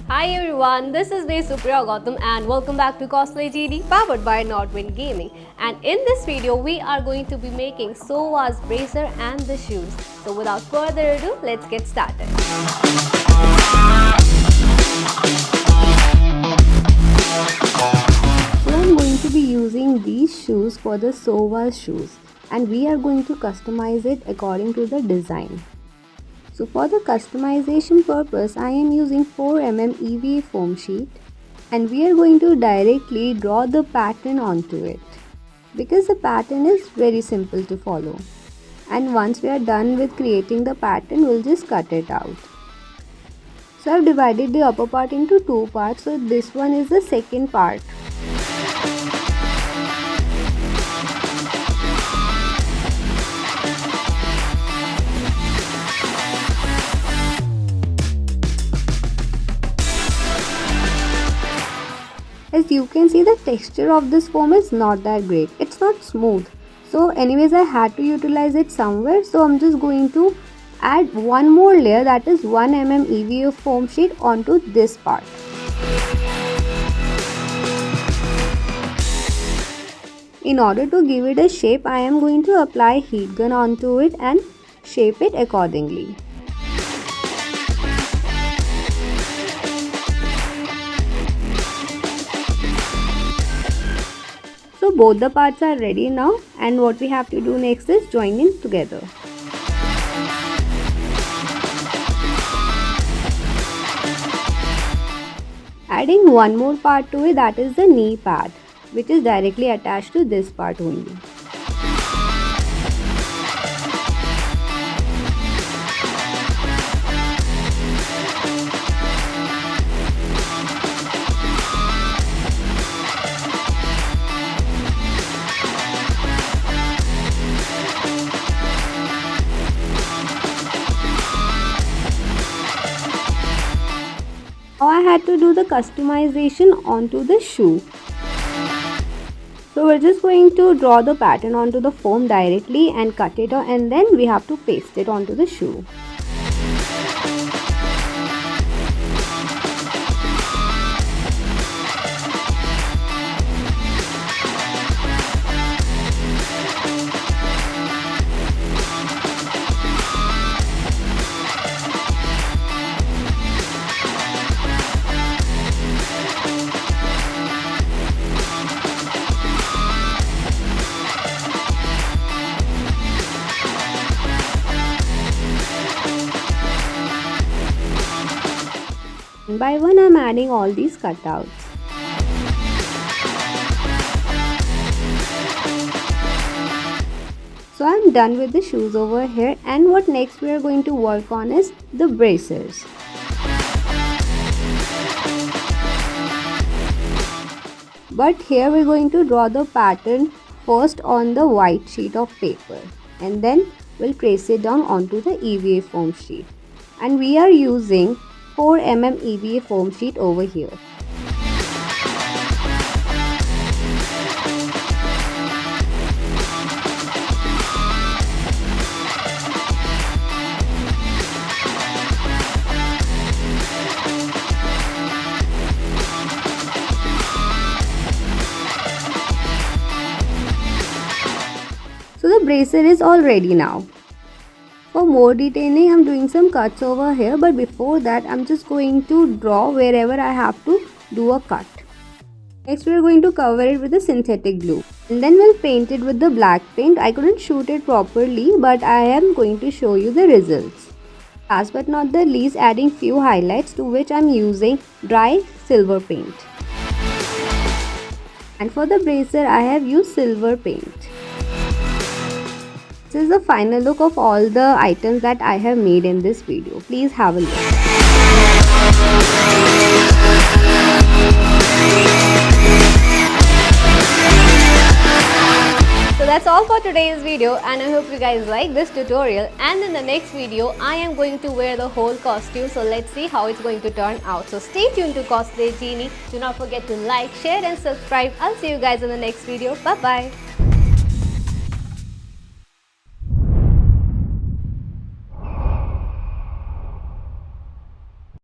Hi everyone, this is me Supriya and welcome back to Cosplay Genie powered by Nordwind Gaming. And in this video, we are going to be making Sova's bracer and the shoes. So without further ado, let's get started. So I'm going to be using these shoes for the Sova shoes and we are going to customize it according to the design. So for the customization purpose, I am using 4mm EVA foam sheet and we are going to directly draw the pattern onto it because the pattern is very simple to follow. And once we are done with creating the pattern, we'll just cut it out. So I've divided the upper part into two parts. So this one is the second part. As you can see, the texture of this foam is not that great. It's not smooth. So anyways, I had to utilize it somewhere. So I'm just going to add one more layer, that is 1mm EVA foam sheet onto this part. In order to give it a shape, I am going to apply heat gun onto it and shape it accordingly. So both the parts are ready now, and what we have to do next is join in together. Adding one more part to it, that is the knee pad, which is directly attached to this part only. Now I had to do the customization onto the shoe. So we're just going to draw the pattern onto the foam directly and cut it out, and then we have to paste it onto the shoe. One by one, I'm adding all these cutouts. So I'm done with the shoes over here, and what next we are going to work on is the bracers. But here we're going to draw the pattern first on the white sheet of paper, and then we'll trace it down onto the EVA foam sheet. And we are using 4mm EVA foam sheet over here. So the bracer is all ready now. For more detailing, I'm doing some cuts over here, but before that I'm just going to draw wherever I have to do a cut. Next we're going to cover it with a synthetic glue and then we'll paint it with the black paint. I couldn't shoot it properly, but I am going to show you the results. Last but not the least, adding few highlights, to which I'm using dry silver paint. And for the bracer, I have used silver paint. This is the final look of all the items that I have made in this video. Please have a look. So that's all for today's video, and I hope you guys like this tutorial. And in the next video, I am going to wear the whole costume. So let's see how it's going to turn out. So stay tuned to Cosplay Genie. Do not forget to like, share and subscribe. I'll see you guys in the next video. Bye bye.